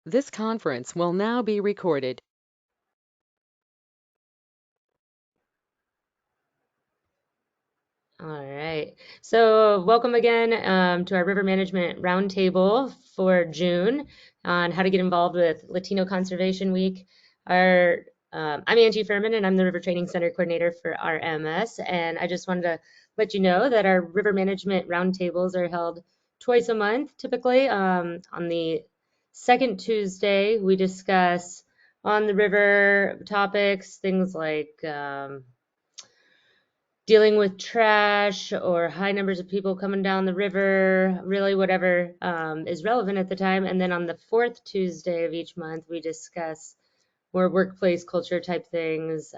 This conference will now be recorded. All right. So welcome again to our River Management Roundtable for June on how to get involved with Latino Conservation Week. I'm Angie Furman, and I'm the River Training Center Coordinator for RMS. And I just wanted to let you know that our River Management Roundtables are held twice a month, typically. On the second Tuesday, we discuss on the river topics, things like dealing with trash or high numbers of people coming down the river, really whatever is relevant at the time. And then on the fourth Tuesday of each month, we discuss more workplace culture type things.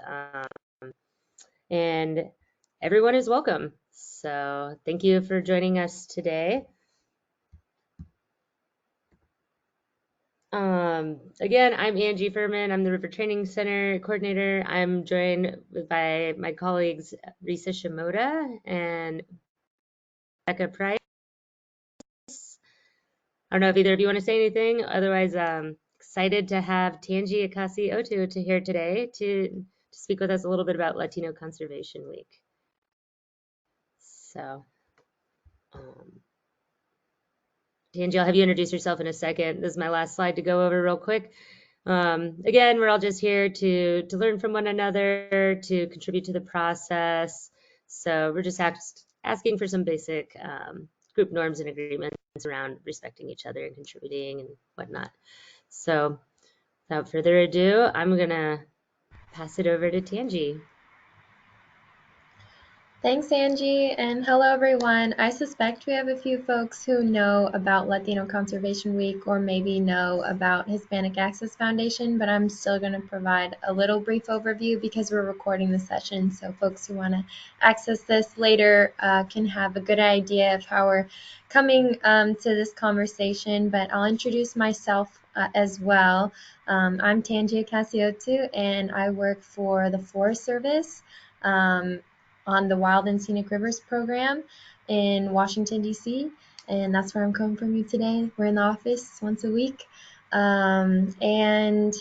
And everyone is welcome. So thank you for joining us today. Again, I'm Angie Furman. I'm the River Training Center Coordinator. I'm joined by my colleagues Risa Shimoda and Becca Price. I don't know if either of you want to say anything. Otherwise, excited to have Tangi Akasi Otu to here today to speak with us a little bit about Latino Conservation Week. So, um, Tangi, I'll have you introduce yourself in a second. This is my last slide to go over real quick. Again, we're all just here to learn from one another, to contribute to the process. So we're just asking for some basic group norms and agreements around respecting each other and contributing and whatnot. So without further ado, I'm gonna pass it over to Tangi. Thanks, Angie, and hello, everyone. I suspect we have a few folks who know about Latino Conservation Week or maybe know about Hispanic Access Foundation, but I'm still going to provide a little brief overview because we're recording the session, so folks who want to access this later can have a good idea of how we're coming to this conversation, but I'll introduce myself as well. I'm Tangia Casiotu, and I work for the Forest Service. On the Wild and Scenic Rivers program in Washington, D.C. And that's where I'm coming from you today. We're in the office once a week. And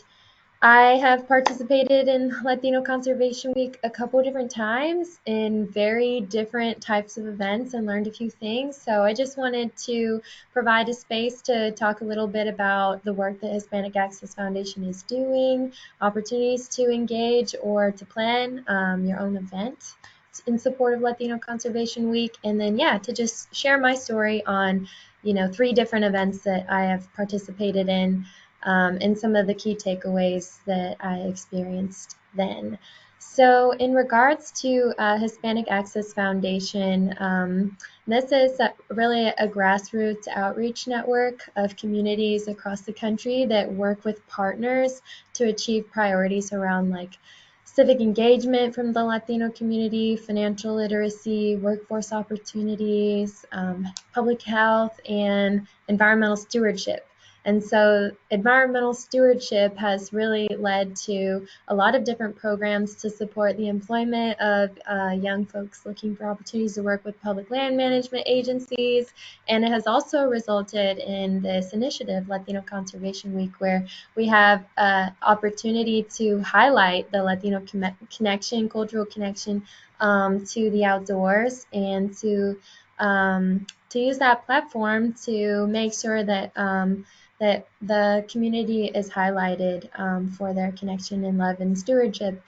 I have participated in Latino Conservation Week a couple different times in very different types of events and learned a few things. So I just wanted to provide a space to talk a little bit about the work that Hispanic Access Foundation is doing, opportunities to engage or to plan your own event in support of Latino Conservation Week, and then to just share my story on 3 different events that I have participated in, and some of the key takeaways that I experienced then. So in regards to Hispanic Access Foundation, this is really a grassroots outreach network of communities across the country that work with partners to achieve priorities around civic engagement from the Latino community, financial literacy, workforce opportunities, public health, and environmental stewardship. And so environmental stewardship has really led to a lot of different programs to support the employment of young folks looking for opportunities to work with public land management agencies. And it has also resulted in this initiative, Latino Conservation Week, where we have opportunity to highlight the Latino connection, cultural connection to the outdoors, and to use that platform to make sure that that the community is highlighted for their connection and love and stewardship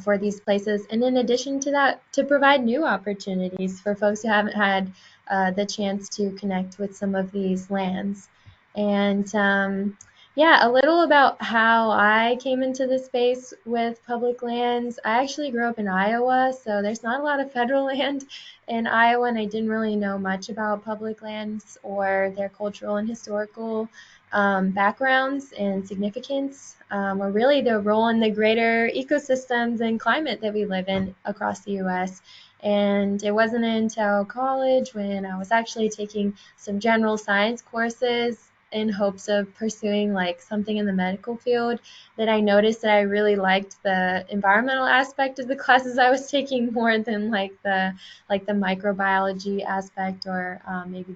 for these places. And in addition to that, to provide new opportunities for folks who haven't had the chance to connect with some of these lands. And a little about how I came into this space with public lands. I actually grew up in Iowa, so there's not a lot of federal land in Iowa, and I didn't really know much about public lands or their cultural and historical backgrounds and significance, or really their role in the greater ecosystems and climate that we live in across the U.S. And it wasn't until college, when I was actually taking some general science courses in hopes of pursuing something in the medical field, that I noticed that I really liked the environmental aspect of the classes I was taking more than the microbiology aspect, or maybe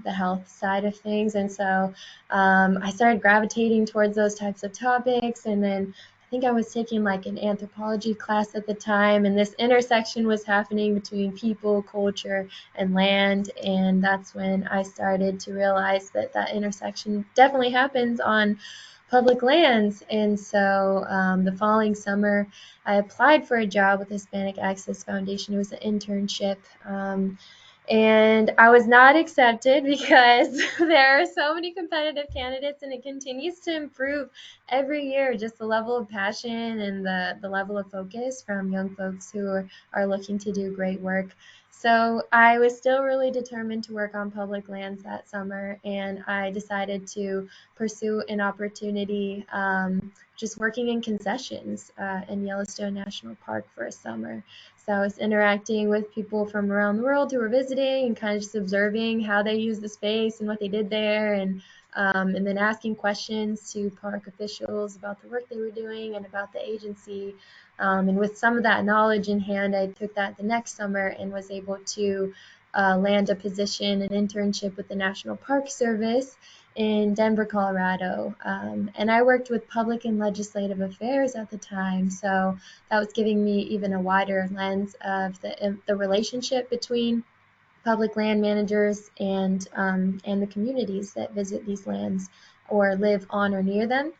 the health side of things. And so I started gravitating towards those types of topics. And then I think I was taking like an anthropology class at the time, and this intersection was happening between people, culture, and land. And that's when I started to realize that that intersection definitely happens on public lands. And so the following summer, I applied for a job with Hispanic Access Foundation. It was an internship. And I was not accepted because there are so many competitive candidates, and it continues to improve every year, just the level of passion and the level of focus from young folks who are looking to do great work. So I was still really determined to work on public lands that summer, and I decided to pursue an opportunity just working in concessions in Yellowstone National Park for a summer. So I was interacting with people from around the world who were visiting and kind of just observing how they use the space and what they did there, and then asking questions to park officials about the work they were doing and about the agency. And with some of that knowledge in hand, I took that the next summer and was able to land a position, an internship with the National Park Service in Denver, Colorado. And I worked with public and legislative affairs at the time, so that was giving me even a wider lens of the relationship between public land managers and the communities that visit these lands or live on or near them.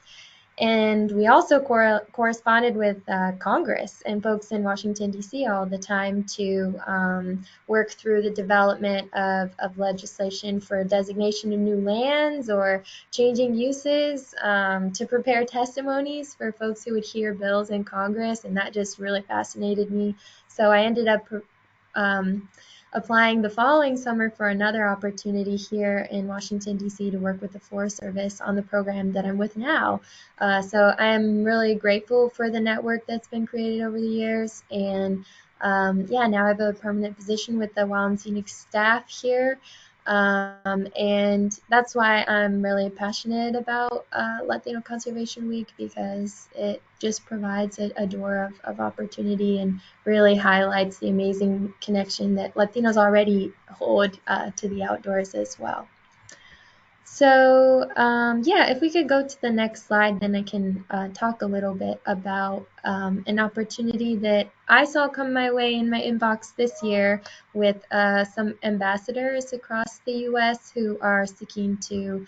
And we also corresponded with Congress and folks in Washington, D.C. all the time to work through the development of legislation for designation of new lands or changing uses, to prepare testimonies for folks who would hear bills in Congress. And that just really fascinated me. So I ended up applying the following summer for another opportunity here in Washington, D.C. to work with the Forest Service on the program that I'm with now. So I am really grateful for the network that's been created over the years. And now I have a permanent position with the Wild and Scenic staff here. And that's why I'm really passionate about Latino Conservation Week, because it just provides a door of opportunity and really highlights the amazing connection that Latinos already hold to the outdoors as well. So if we could go to the next slide, then I can talk a little bit about an opportunity that I saw come my way in my inbox this year with some ambassadors across the U.S. who are seeking to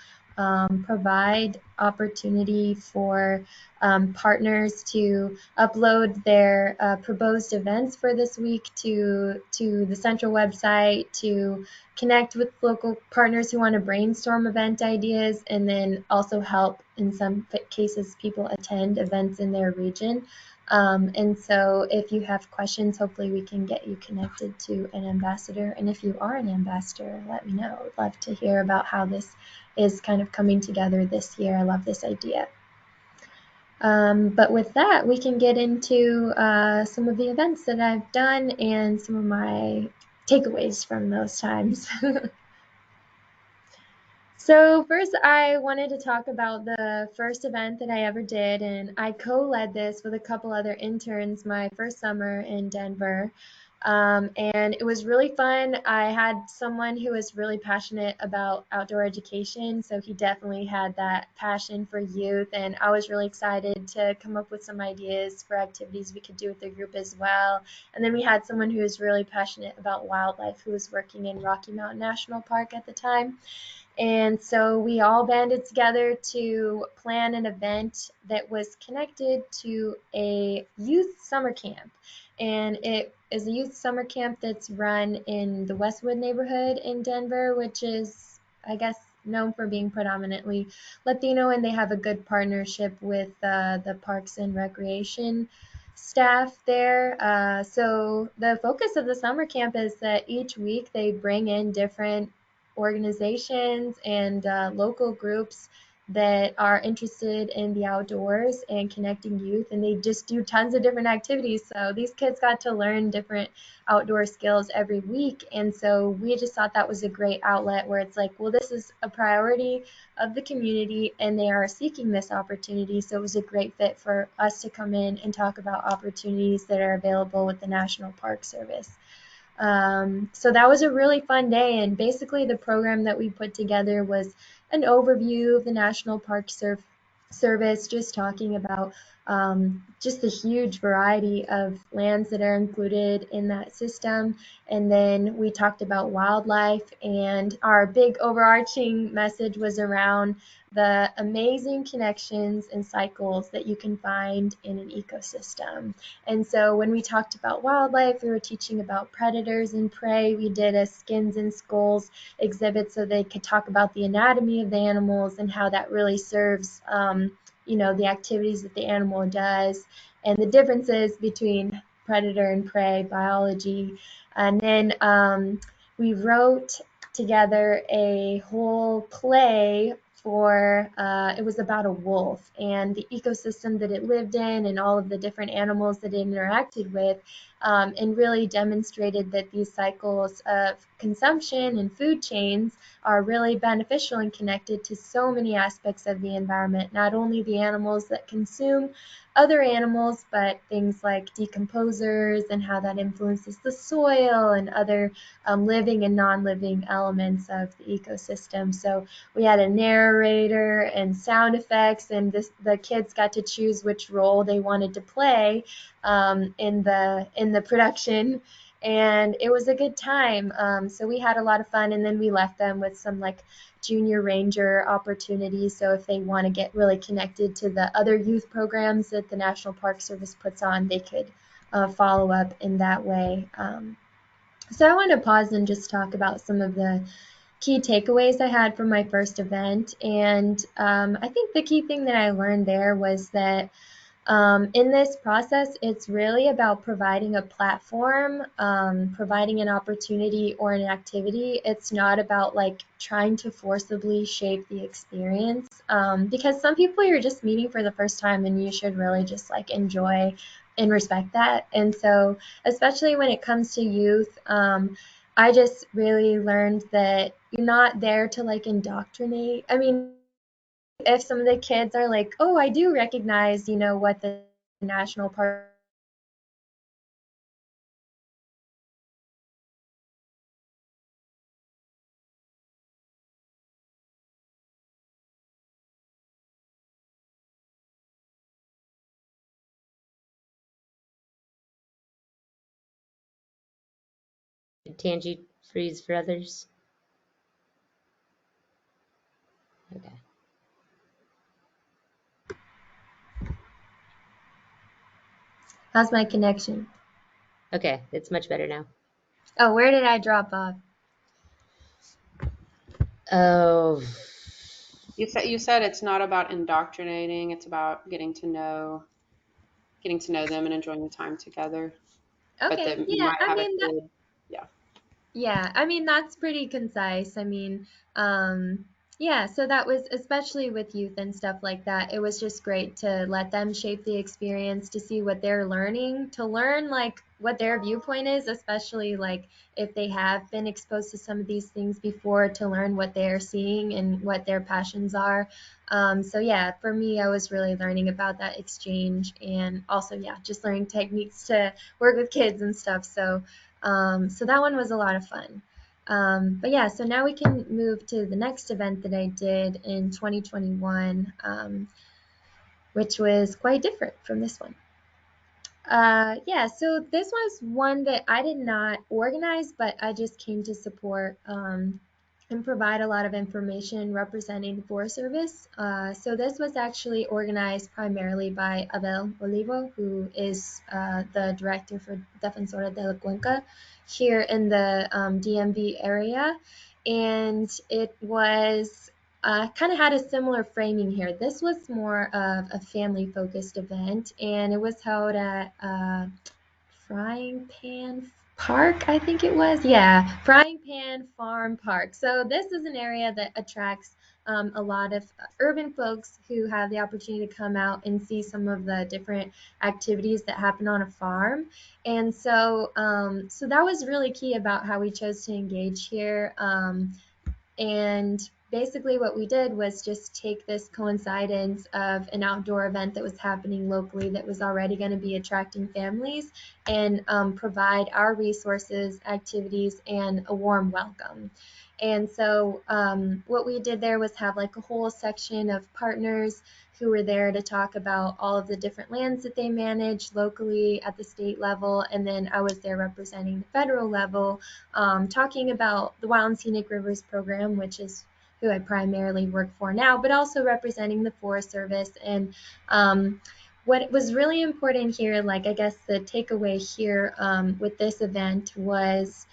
provide opportunity for partners to upload their proposed events for this week to the central website, to connect with local partners who want to brainstorm event ideas, and then also help, in some cases, people attend events in their region. And so if you have questions, hopefully we can get you connected to an ambassador. And if you are an ambassador, let me know. I'd love to hear about how this is kind of coming together this year. I love this idea. But with that, we can get into some of the events that I've done and some of my takeaways from those times. So first, I wanted to talk about the first event that I ever did, and I co-led this with a couple other interns my first summer in Denver. And it was really fun. I had someone who was really passionate about outdoor education, so he definitely had that passion for youth, and I was really excited to come up with some ideas for activities we could do with the group as well. And then we had someone who was really passionate about wildlife, who was working in Rocky Mountain National Park at the time. And so we all banded together to plan an event that was connected to a youth summer camp. And it is a youth summer camp that's run in the Westwood neighborhood in Denver, which is, I guess, known for being predominantly Latino, and they have a good partnership with the Parks and Recreation staff there. So the focus of the summer camp is that each week they bring in different organizations and local groups that are interested in the outdoors and connecting youth, and they just do tons of different activities. So these kids got to learn different outdoor skills every week, and so we just thought that was a great outlet where it's like, well, this is a priority of the community and they are seeking this opportunity, so it was a great fit for us to come in and talk about opportunities that are available with the National Park Service. So that was a really fun day. And basically, the program that we put together was an overview of the National Park Service, just talking about just the huge variety of lands that are included in that system. And then we talked about wildlife, and our big overarching message was around the amazing connections and cycles that you can find in an ecosystem. And so when we talked about wildlife, we were teaching about predators and prey. We did a skins and skulls exhibit so they could talk about the anatomy of the animals and how that really serves, the activities that the animal does and the differences between predator and prey biology. And then we wrote together a whole play for it was about a wolf and the ecosystem that it lived in and all of the different animals that it interacted with, and really demonstrated that these cycles of consumption and food chains are really beneficial and connected to so many aspects of the environment, not only the animals that consume other animals, but things like decomposers and how that influences the soil and other living and non-living elements of the ecosystem. So we had a narrator and sound effects, and the kids got to choose which role they wanted to play in the production, and it was a good time. So we had a lot of fun, and then we left them with some like junior ranger opportunities. So if they want to get really connected to the other youth programs that the National Park Service puts on, they could follow up in that way. So I want to pause and just talk about some of the key takeaways I had from my first event. And I think the key thing that I learned there was that in this process, it's really about providing a platform, providing an opportunity or an activity. It's not about like trying to forcibly shape the experience, because some people you're just meeting for the first time and you should really just like enjoy and respect that. And so, especially when it comes to youth, I just really learned that you're not there to like indoctrinate. I mean, if some of the kids are like, oh, I do recognize, what the national park Did Tangi freeze for others? Okay. how's my connection? Okay, it's much better now. Oh, where did I drop off? Oh, You said it's not about indoctrinating, it's about getting to know them and enjoying the time together. But Okay, that you yeah, might I have a mean that. kid. Yeah. Yeah, I mean, that's pretty concise. I mean, um, yeah, so that was especially with youth and stuff like that. It was just great to let them shape the experience, to see what they're learning, to learn like what their viewpoint is, especially like if they have been exposed to some of these things before, to learn what they're seeing and what their passions are. So yeah, for me, I was really learning about that exchange, and also, yeah, just learning techniques to work with kids and stuff. So that one was a lot of fun. But yeah, so now we can move to the next event that I did in 2021, which was quite different from this one. Yeah, so this was one that I did not organize, but I just came to support and provide a lot of information representing the Forest Service. So this was actually organized primarily by Abel Olivo, who is the director for Defensora de la Cuenca here in the DMV area. And it was kind of had a similar framing here. This was more of a family-focused event, and it was held at Frying Pan Park, I think it was. Yeah, Frying Pan Farm Park. So this is an area that attracts a lot of urban folks who have the opportunity to come out and see some of the different activities that happen on a farm. And so that was really key about how we chose to engage here. And basically what we did was just take this coincidence of an outdoor event that was happening locally that was already going to be attracting families and provide our resources, activities, and a warm welcome. And so what we did there was have like a whole section of partners who were there to talk about all of the different lands that they manage locally at the state level. And then I was there representing the federal level, talking about the Wild and Scenic Rivers program, which is who I primarily work for now, but also representing the Forest Service. And what was really important here, like I guess the takeaway here with this event was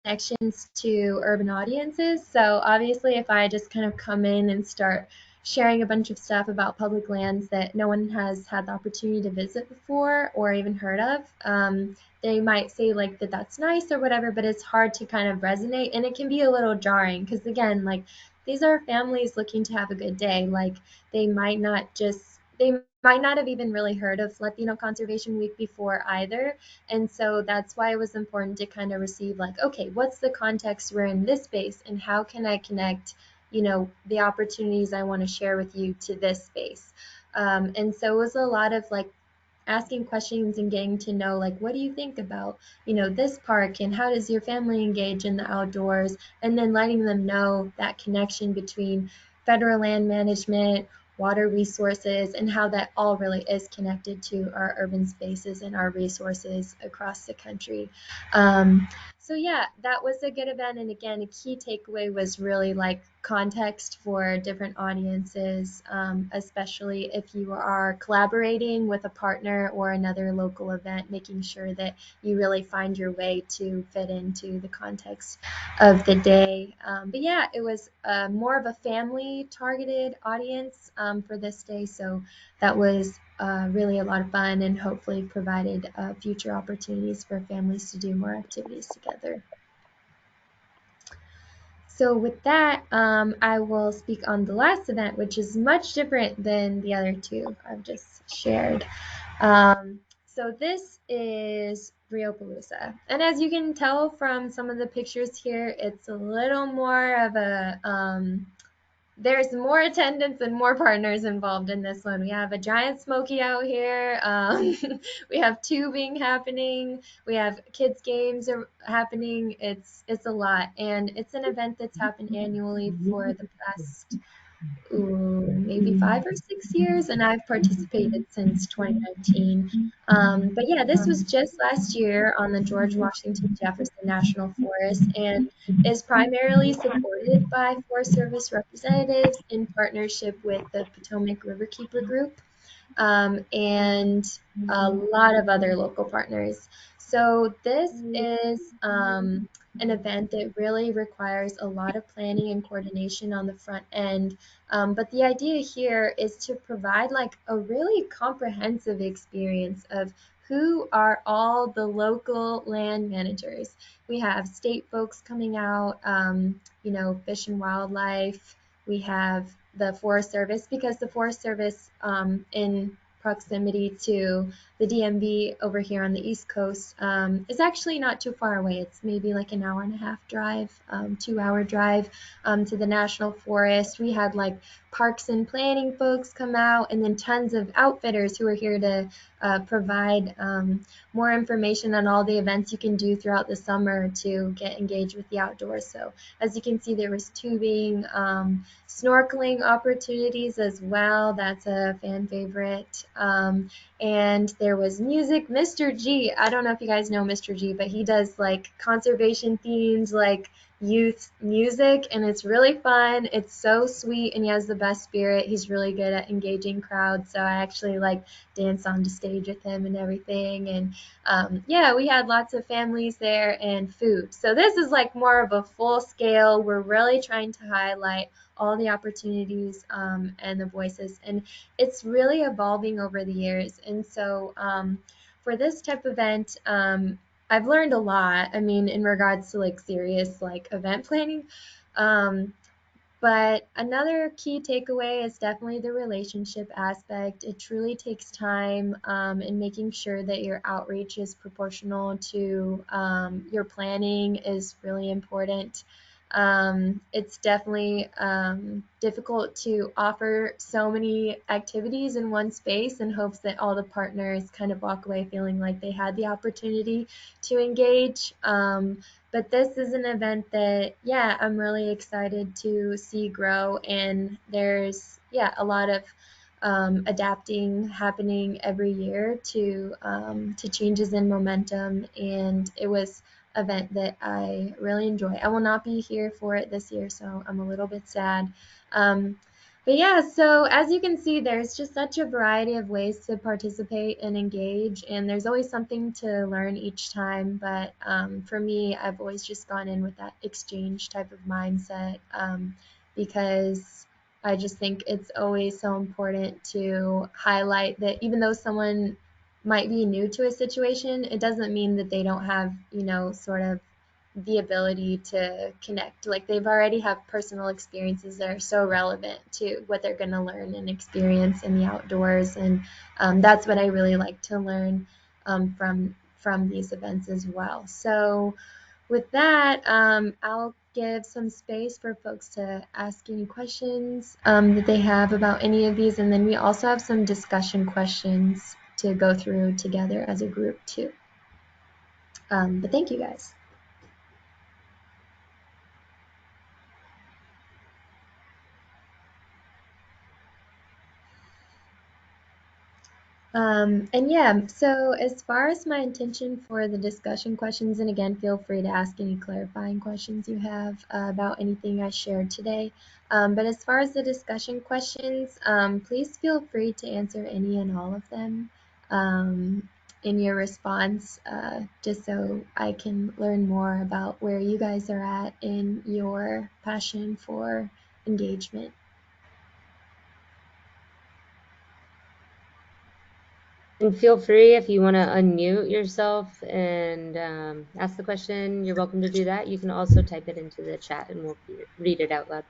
connections to urban audiences. So obviously, if I just kind of come in and start sharing a bunch of stuff about public lands that no one has had the opportunity to visit before or even heard of, they might say like that that's nice or whatever, but it's hard to kind of resonate, and it can be a little jarring because again, like these are families looking to have a good day. Like they might not just they might not have even really heard of Latino Conservation Week before either. And so that's why it was important to kind of receive like, okay, what's the context we're in this space and how can I connect, the opportunities I want to share with you to this space. And so it was a lot of like asking questions and getting to know like what do you think about this park and how does your family engage in the outdoors, and then letting them know that connection between federal land management, water resources, and how that all really is connected to our urban spaces and our resources across the country. So yeah, that was a good event. And again, a key takeaway was really like context for different audiences, especially if you are collaborating with a partner or another local event, making sure that you really find your way to fit into the context of the day. But yeah, it was more of a family targeted audience for this day. So that was really a lot of fun and hopefully provided future opportunities for families to do more activities together. So with that, I will speak on the last event, which is much different than the other two I've just shared. So this is Rio Palooza. And as you can tell from some of the pictures here, it's a little more of a there's more attendance and more partners involved in this one. We have a giant smoky out here. We have tubing happening. We have kids games are happening. It's a lot, and it's an event that's happened annually for the past maybe 5 or 6 years, and I've participated since 2019. But yeah, this was just last year on the George Washington Jefferson National Forest and is primarily supported by Forest Service representatives in partnership with the Potomac Riverkeeper Group and a lot of other local partners. So this is an event that really requires a lot of planning and coordination on the front end. But the idea here is to provide like a really comprehensive experience of who are all the local land managers. We have state folks coming out, Fish and Wildlife. We have the Forest Service because the Forest Service in proximity to the DMV over here on the East Coast is actually not too far away. It's maybe like an hour and a half drive, 2 hour drive to the National Forest. We had like parks and planning folks come out, and then tons of outfitters who are here to provide more information on all the events you can do throughout the summer to get engaged with the outdoors. So as you can see, there was tubing, snorkeling opportunities as well. That's a fan favorite. And there was music. Mr. G, I don't know if you guys know Mr. G, but he does like conservation themed, like youth music, and it's really fun. It's so sweet, and he has the best spirit. He's really good at engaging crowds, so I actually like dance on the stage with him and everything. And yeah, we had lots of families there and food. So this is like more of a full scale. We're really trying to highlight all the opportunities and the voices, and it's really evolving over the years. And so for this type of event, I've learned a lot. I mean, in regards to like serious like event planning. But another key takeaway is definitely the relationship aspect. It truly takes time in making sure that your outreach is proportional to your planning is really important. It's definitely difficult to offer so many activities in one space in hopes that all the partners kind of walk away feeling like they had the opportunity to engage. But this is an event that, yeah, I'm really excited to see grow, and there's, yeah, a lot of adapting happening every year to changes in momentum, and it was event that I really enjoy. I will not be here for it this year, so I'm a little bit sad. But yeah, so as you can see, there's just such a variety of ways to participate and engage, and there's always something to learn each time. But for me, I've always just gone in with that exchange type of mindset, because I just think it's always so important to highlight that even though someone might be new to a situation, it doesn't mean that they don't have, sort of the ability to connect. Like they've already have personal experiences that are so relevant to what they're going to learn and experience in the outdoors, and that's what I really like to learn from these events as well. So with that, I'll give some space for folks to ask any questions that they have about any of these, and then we also have some discussion questions to go through together as a group too. But thank you guys. And yeah, so as far as my intention for the discussion questions, and again, feel free to ask any clarifying questions you have about anything I shared today. But as far as the discussion questions, please feel free to answer any and all of them in your response, just so I can learn more about where you guys are at in your passion for engagement. And feel free, if you want to unmute yourself and ask the question, you're welcome to do that. You can also type it into the chat and we'll read it out loud.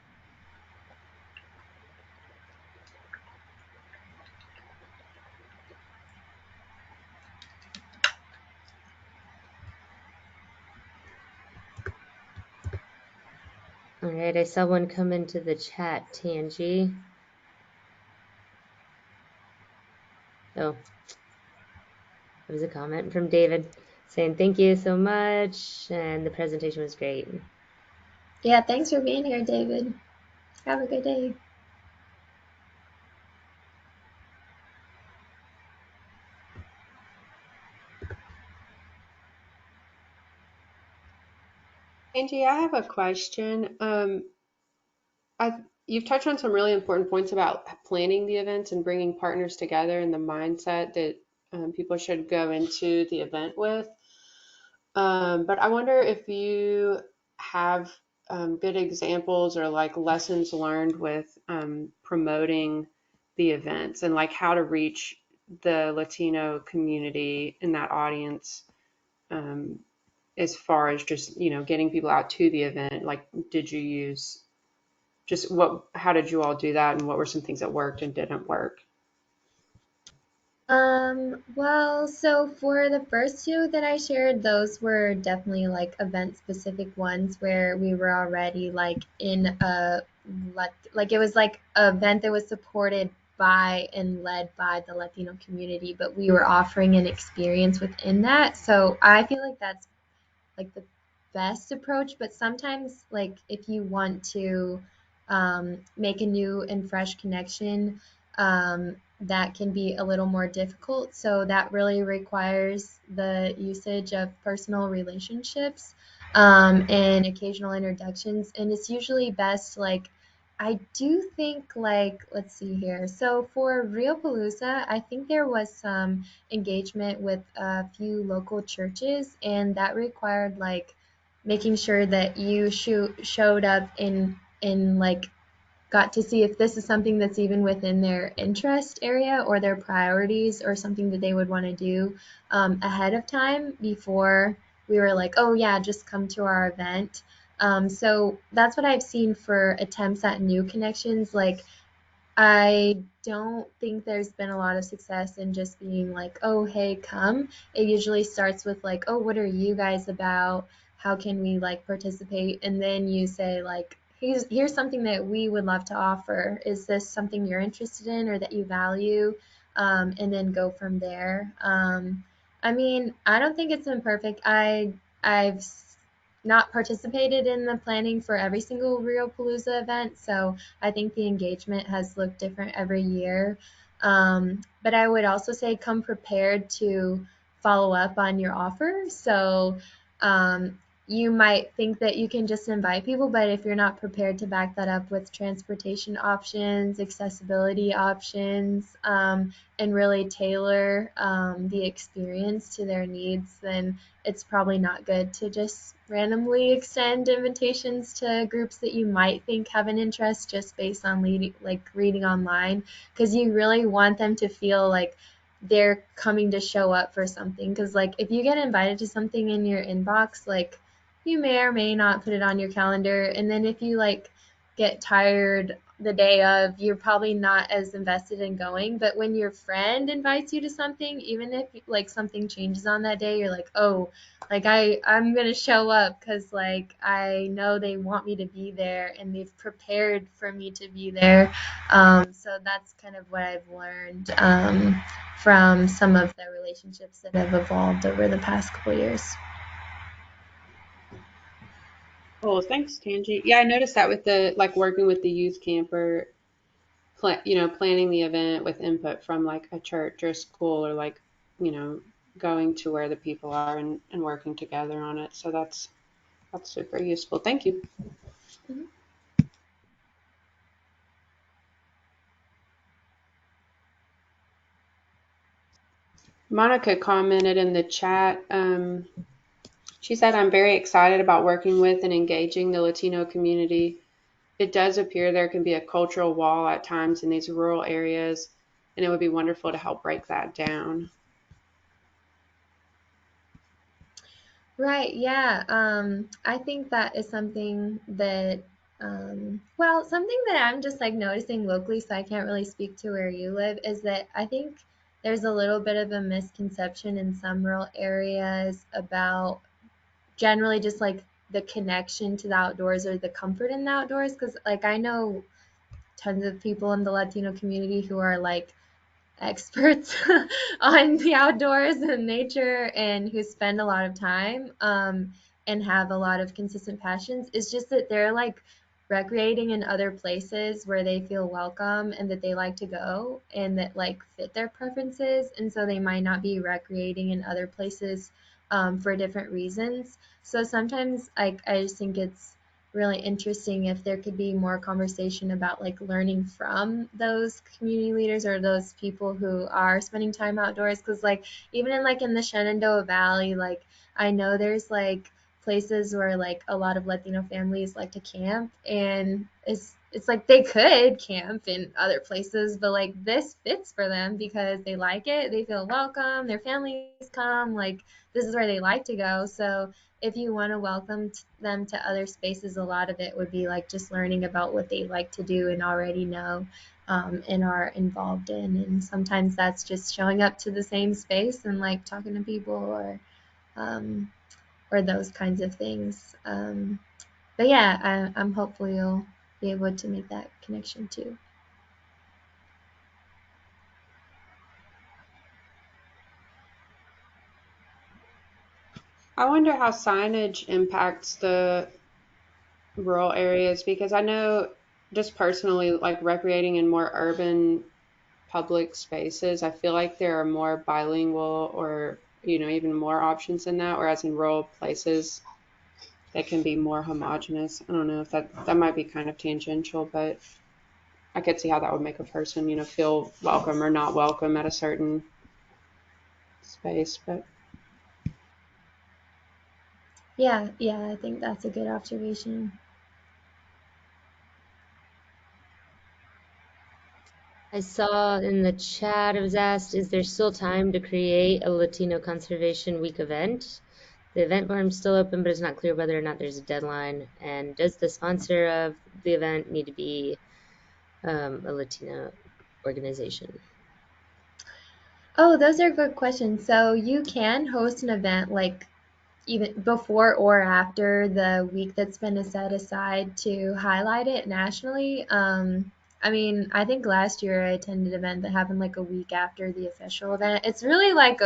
All right, I saw one come into the chat, Tangi. Oh, it was a comment from David saying thank you so much, and the presentation was great. Yeah, thanks for being here, David. Have a good day. Angie, I have a question. You've touched on some really important points about planning the events and bringing partners together and the mindset that people should go into the event with. But I wonder if you have good examples or like lessons learned with promoting the events and like how to reach the Latino community in that audience, as far as just, getting people out to the event. Like, did you use how did you all do that, and what were some things that worked and didn't work? Well, so for the first two that I shared, those were definitely like event specific ones where we were already like in a like it was like an event that was supported by and led by the Latino community, but we were offering an experience within that. So I feel like that's like the best approach, but sometimes like if you want to make a new and fresh connection, that can be a little more difficult. So that really requires the usage of personal relationships and occasional introductions. And it's usually best like I do think like let's see here. So for Rio Palooza, I think there was some engagement with a few local churches, and that required like making sure that you showed up in like got to see if this is something that's even within their interest area or their priorities or something that they would want to do ahead of time before we were like, oh yeah, just come to our event. So that's what I've seen for attempts at new connections. Like I don't think there's been a lot of success in just being like, oh, hey, come. It usually starts with like, oh, what are you guys about? how can we like participate, and then you say like, here's something that we would love to offer. Is this something you're interested in or that you value? And then go from there. I mean, I don't think it's imperfect. I've not participated in the planning for every single Rio Palooza event, so I think the engagement has looked different every year. But I would also say come prepared to follow up on your offer. So um, you might think that you can just invite people, but if you're not prepared to back that up with transportation options, accessibility options, and really tailor the experience to their needs, then it's probably not good to just randomly extend invitations to groups that you might think have an interest just based on reading online, because you really want them to feel like they're coming to show up for something. Because like if you get invited to something in your inbox, like you may or may not put it on your calendar, and then if you like get tired the day of, you're probably not as invested in going. But when your friend invites you to something, even if like something changes on that day, you're like, oh, like I'm gonna show up because like I know they want me to be there and they've prepared for me to be there. So that's kind of what I've learned from some of the relationships that have evolved over the past couple years. Oh, thanks, Tangi. Yeah, I noticed that with the like working with the youth camper, planning the event with input from like a church or school or like, you know, going to where the people are and working together on it. So that's super useful. Thank you. Mhm. Monica commented in the chat. She said, I'm very excited about working with and engaging the Latino community. It does appear there can be a cultural wall at times in these rural areas, and it would be wonderful to help break that down. Right, yeah. I think that is something that, well, something that I'm just like noticing locally, so I can't really speak to where you live, is that I think there's a little bit of a misconception in some rural areas about generally just like the connection to the outdoors or the comfort in the outdoors. Because, like, I know tons of people in the Latino community who are like experts on the outdoors and nature and who spend a lot of time and have a lot of consistent passions. It's just that they're like recreating in other places where they feel welcome and that they like to go and that like fit their preferences. And so they might not be recreating in other places for different reasons. So sometimes I just think it's really interesting if there could be more conversation about like learning from those community leaders or those people who are spending time outdoors, because like even in the Shenandoah Valley, like I know there's like places where like a lot of Latino families like to camp, and it's like they could camp in other places, but like this fits for them because they like it, they feel welcome, their families come, like this is where they like to go. So if you want to welcome them to other spaces, a lot of it would be like just learning about what they like to do and already know and are involved in. And sometimes that's just showing up to the same space and like talking to people um, or those kinds of things. But yeah, I'm hopeful you'll be able to make that connection too. I wonder how signage impacts the rural areas because I know just personally, like recreating in more urban public spaces, I feel like there are more bilingual or, even more options in that, whereas in rural places, they can be more homogenous. I don't know if that might be kind of tangential, but I could see how that would make a person, feel welcome or not welcome at a certain space. But Yeah, I think that's a good observation. I saw in the chat it was asked, is there still time to create a Latino Conservation Week event? The event form's still open, but it's not clear whether or not there's a deadline. And does the sponsor of the event need to be a Latino organization? Oh, those are good questions. So you can host an event like even before or after the week that's been set aside to highlight it nationally. I mean, I think last year I attended an event that happened like a week after the official event. It's really like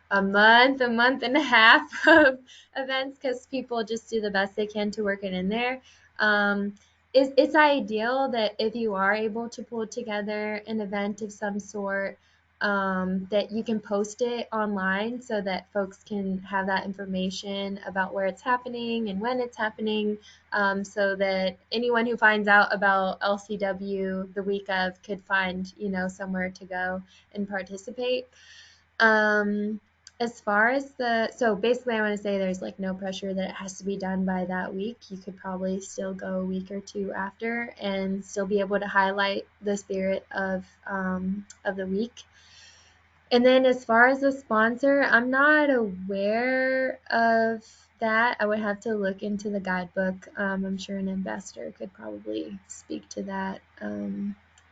a month and a half of events because people just do the best they can to work it in there. Um, it's ideal that if you are able to pull together an event of some sort, that you can post it online so that folks can have that information about where it's happening and when it's happening, so that anyone who finds out about LCW the week of could find, somewhere to go and participate. Um, as far as so basically, I want to say there's like no pressure that it has to be done by that week. You could probably still go a week or two after and still be able to highlight the spirit of the week. And then as far as a sponsor, I'm not aware of that. I would have to look into the guidebook. I'm sure an ambassador could probably speak to that.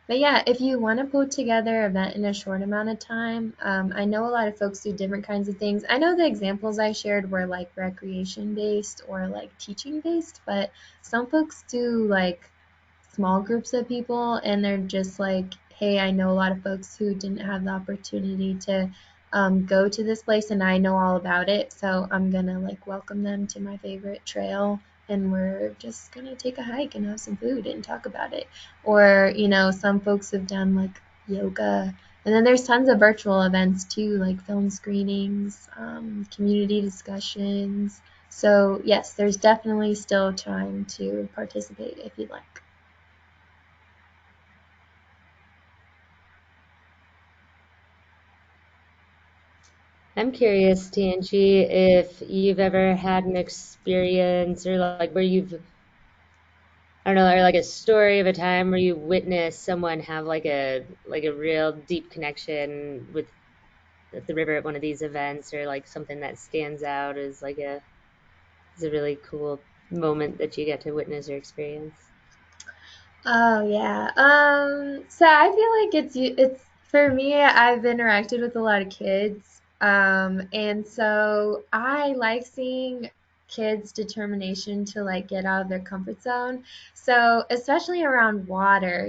But yeah, if you want to put together an event in a short amount of time, I know a lot of folks do different kinds of things. I know the examples I shared were like recreation based or like teaching based, but some folks do like small groups of people, and they're just like, hey, I know a lot of folks who didn't have the opportunity to go to this place, and I know all about it, so I'm gonna like welcome them to my favorite trail, and we're just gonna take a hike and have some food and talk about it. Or some folks have done like yoga, and then there's tons of virtual events too, like film screenings, community discussions. So yes, there's definitely still time to participate if you'd like. I'm curious, Tanji, if you've ever had an experience or like where you've, I don't know, or like a story of a time where you witnessed someone have like a real deep connection with the river at one of these events, or like something that stands out as like a really cool moment that you get to witness or experience. Oh yeah. So I feel like it's for me, I've interacted with a lot of kids. And so I like seeing kids' determination to like get out of their comfort zone. So especially around water,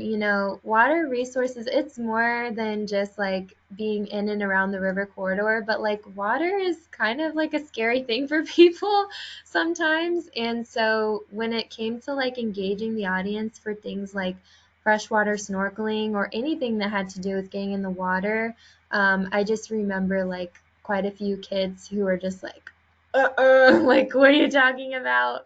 water resources, it's more than just like being in and around the river corridor, but like water is kind of like a scary thing for people sometimes. And so when it came to like engaging the audience for things like freshwater snorkeling or anything that had to do with getting in the water, I just remember like quite a few kids who were just like, like, what are you talking about?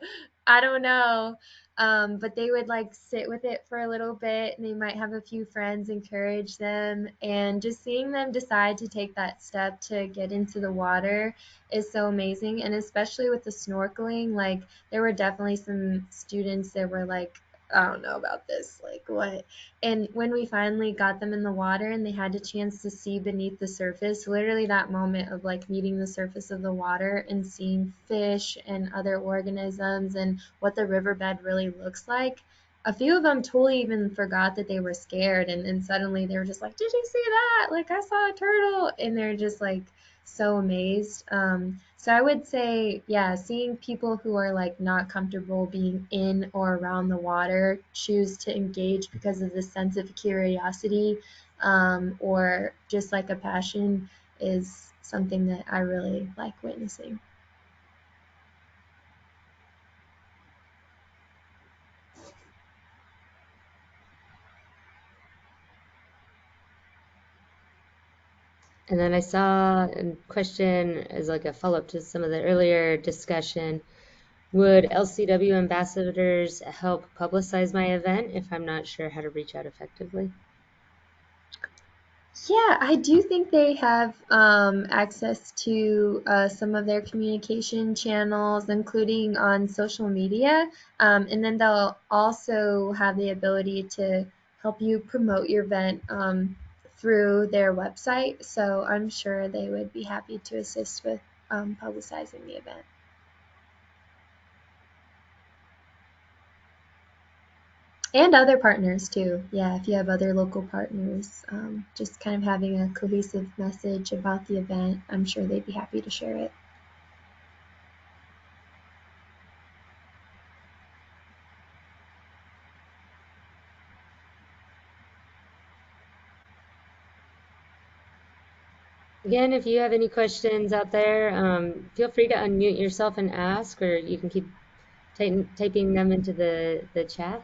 I don't know. But they would like sit with it for a little bit, and they might have a few friends encourage them. And just seeing them decide to take that step to get into the water is so amazing. And especially with the snorkeling, like, there were definitely some students that were like, I don't know about this, like, what? And when we finally got them in the water and they had a chance to see beneath the surface, literally that moment of like meeting the surface of the water and seeing fish and other organisms and what the riverbed really looks like, a few of them totally even forgot that they were scared, and suddenly they were just like, did you see that? Like, I saw a turtle. And they're just like so amazed. So I would say, yeah, seeing people who are like not comfortable being in or around the water choose to engage because of this sense of curiosity, or just like a passion, is something that I really like witnessing. And then I saw a question as like a follow-up to some of the earlier discussion. Would LCW ambassadors help publicize my event if I'm not sure how to reach out effectively? Yeah, I do think they have access to some of their communication channels, including on social media. And then they'll also have the ability to help you promote your event through their website. So I'm sure they would be happy to assist with publicizing the event. And other partners too. Yeah, if you have other local partners, just kind of having a cohesive message about the event, I'm sure they'd be happy to share it. Again, if you have any questions out there, feel free to unmute yourself and ask, or you can keep typing them into the chat.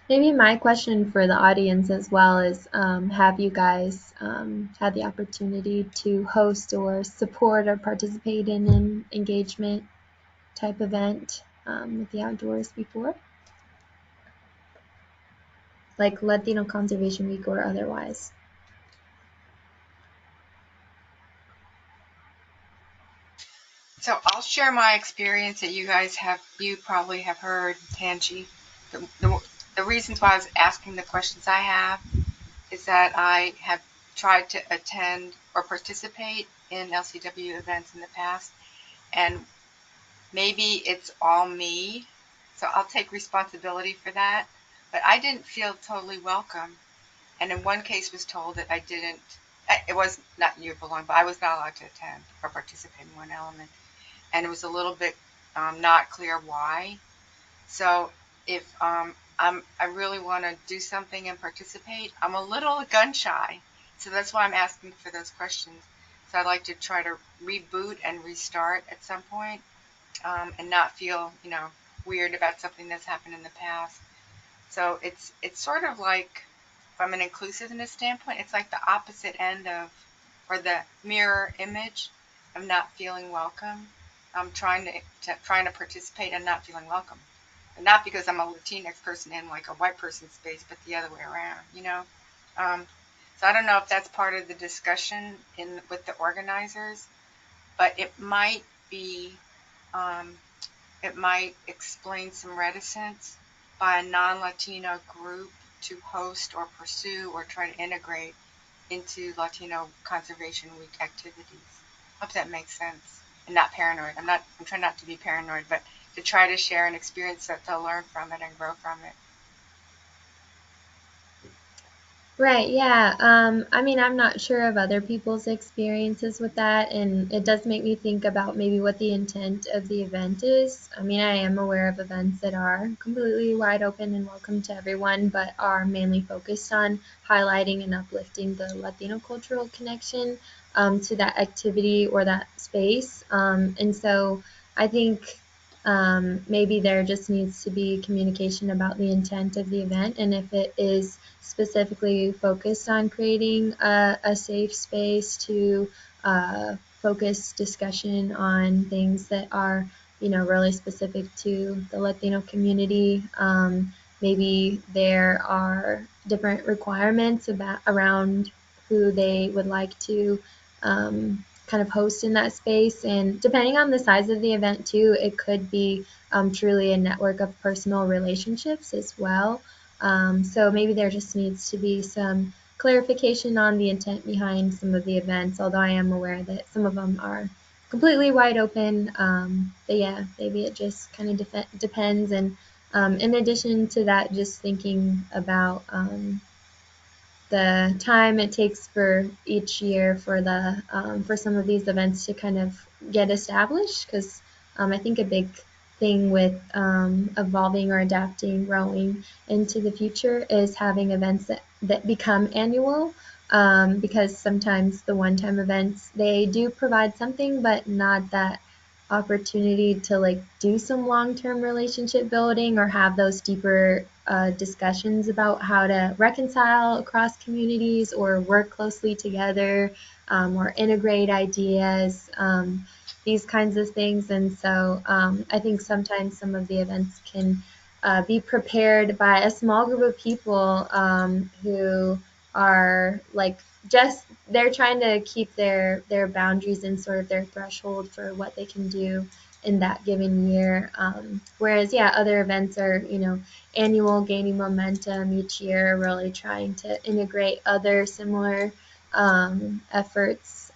Maybe my question for the audience as well is, have you guys had the opportunity to host or support or participate in an engagement type event with the outdoors before? Like Latino Conservation Week or otherwise? So I'll share my experience that you probably have heard, Tangi. The reasons why I was asking the questions I have is that I have tried to attend or participate in LCW events in the past, and maybe it's all me, so I'll take responsibility for that. But I didn't feel totally welcome, and in one case was told that I didn't. It was not you belong, but I was not allowed to attend or participate in one element, and it was a little bit not clear why. So if I really want to do something and participate, I'm a little gun shy. So that's why I'm asking for those questions. So I'd like to try to reboot and restart at some point, and not feel, weird about something that's happened in the past. So it's sort of like, from an inclusiveness standpoint, it's like the opposite end of, or the mirror image of not feeling welcome. I'm trying to participate and not feeling welcome, and not because I'm a Latinx person in like a white person space, but the other way around. Um, so I don't know if that's part of the discussion in with the organizers, but be um, it might explain some reticence by a non-Latino group to host or pursue or try to integrate into Latino Conservation Week activities. Hope that makes sense. And not paranoid. I'm trying not to be paranoid, but to try to share an experience that they'll learn from it and grow from it. Right, yeah. I mean, I'm not sure of other people's experiences with that, and it does make me think about maybe what the intent of the event is. I mean, I am aware of events that are completely wide open and welcome to everyone, but are mainly focused on highlighting and uplifting the Latino cultural connection to that activity or that space. And so I think maybe there just needs to be communication about the intent of the event, and if it is specifically focused on creating a safe space to focus discussion on things that are, really specific to the Latino community. Maybe there are different requirements around who they would like to kind of host in that space. And depending on the size of the event, too, it could be truly a network of personal relationships as well. So maybe there just needs to be some clarification on the intent behind some of the events, although I am aware that some of them are completely wide open. But yeah, maybe it just kind of depends. And in addition to that, just thinking about the time it takes for each year for the for some of these events to kind of get established, because I think a big thing with evolving or adapting, growing into the future is having events that become annual, because sometimes the one-time events, they do provide something, but not that opportunity to like do some long-term relationship building or have those deeper discussions about how to reconcile across communities or work closely together, or integrate ideas, these kinds of things. And so I think sometimes some of the events can be prepared by a small group of people who are like just they're trying to keep their boundaries and sort of their threshold for what they can do in that given year. Whereas, yeah, other events are, annual, gaining momentum each year, really trying to integrate other similar efforts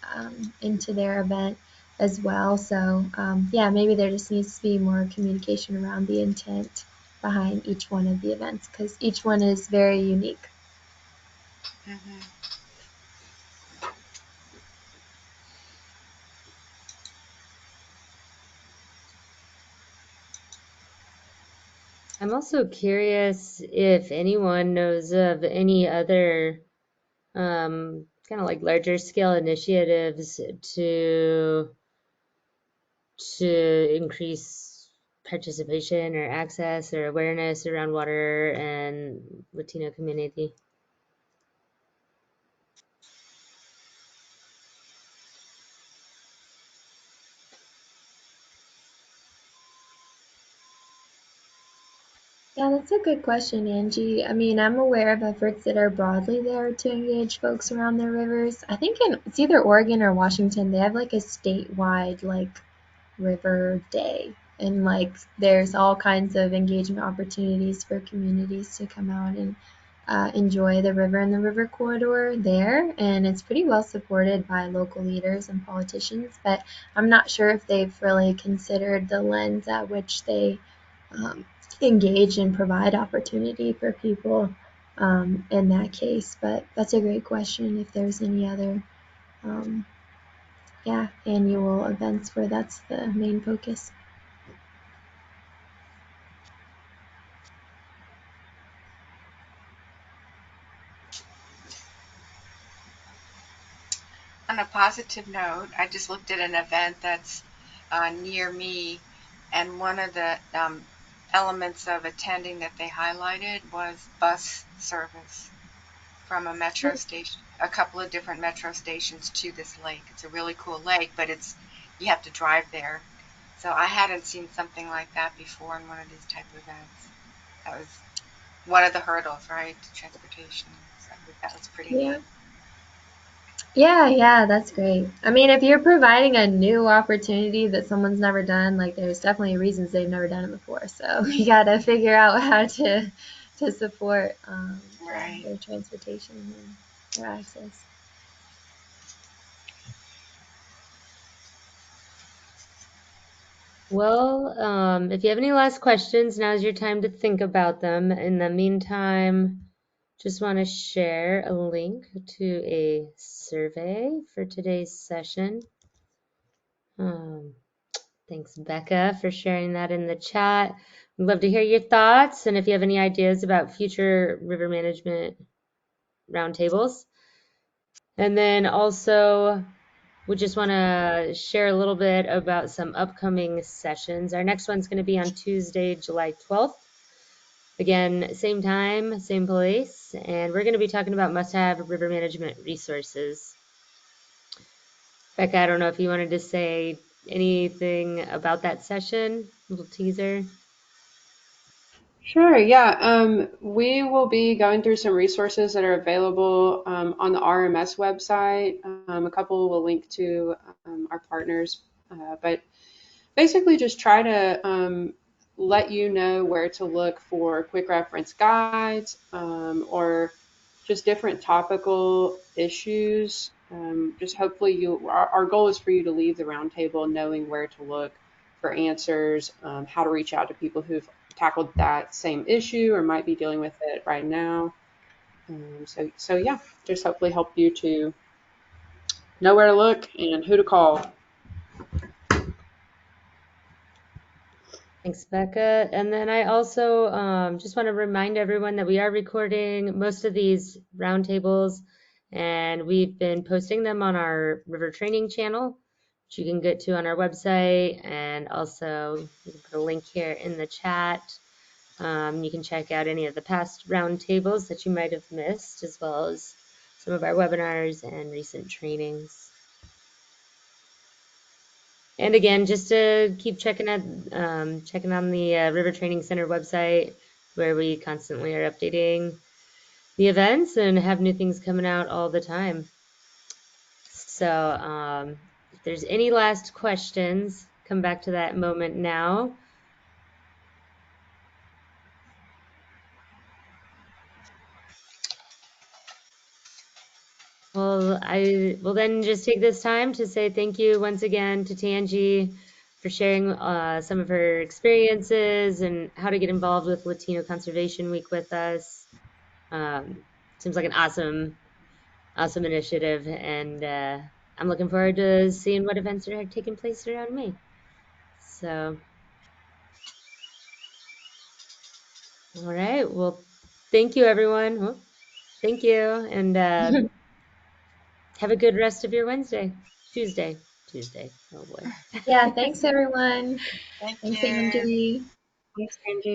into their event as well. So, yeah, maybe there just needs to be more communication around the intent behind each one of the events, because each one is very unique. Mm-hmm. I'm also curious if anyone knows of any other kind of like larger scale initiatives to increase participation or access or awareness around water and Latino community. Yeah, that's a good question, Angie. I mean, I'm aware of efforts that are broadly there to engage folks around their rivers. I think it's either Oregon or Washington, they have like a statewide like River Day. And like there's all kinds of engagement opportunities for communities to come out and enjoy the river and the river corridor there. And it's pretty well supported by local leaders and politicians. But I'm not sure if they've really considered the lens at which they um, engage and provide opportunity for people in that case. But that's a great question if there's any other um, annual events where that's the main focus. On a positive note, I just looked at an event that's near me, and one of the elements of attending that they highlighted was bus service from a metro station, a couple of different metro stations to this lake. It's a really cool lake, but you have to drive there. So I hadn't seen something like that before in one of these type of events. That was one of the hurdles, right? Transportation. So that was pretty Yeah. neat. Yeah, that's great. I mean, if you're providing a new opportunity that someone's never done, like there's definitely reasons they've never done it before. So you gotta figure out how to support Right. their transportation and their access. Well, if you have any last questions, now's your time to think about them. In the meantime, just want to share a link to a survey for today's session. Um, Thanks, Becca, for sharing that in the chat. We'd love to hear your thoughts and if you have any ideas about future river management roundtables. And then also, we just want to share a little bit about some upcoming sessions. Our next one's going to be on Tuesday, July 12th. Again, same time, same place, and we're going to be talking about must-have river management resources. Becca, I don't know if you wanted to say anything about that session, a little teaser. Sure, yeah. We will be going through some resources that are available on the RMS website. A couple will link to our partners, but basically just try to let you know where to look for quick reference guides or just different topical issues. Just hopefully our goal is for you to leave the roundtable knowing where to look for answers, how to reach out to people who've tackled that same issue or might be dealing with it right now. So yeah, just hopefully help you to know where to look and who to call. Thanks, Becca. And then I also just want to remind everyone that we are recording most of these roundtables, and we've been posting them on our River Training channel, which you can get to on our website. And also, we can put a link here in the chat. You can check out any of the past roundtables that you might have missed, as well as some of our webinars and recent trainings. And again, just to keep checking on the River Training Center website, where we constantly are updating the events and have new things coming out all the time. So if there's any last questions, come back to that moment now. Well, I will then just take this time to say thank you once again to Tangi for sharing some of her experiences and how to get involved with Latino Conservation Week with us. Seems like an awesome initiative, and I'm looking forward to seeing what events are taking place around me. So All right. Well, thank you, everyone. Oh, thank you. And have a good rest of your Tuesday. Oh boy. Yeah, thanks everyone. Thank Thanks, you. Angie. Thanks, Angie.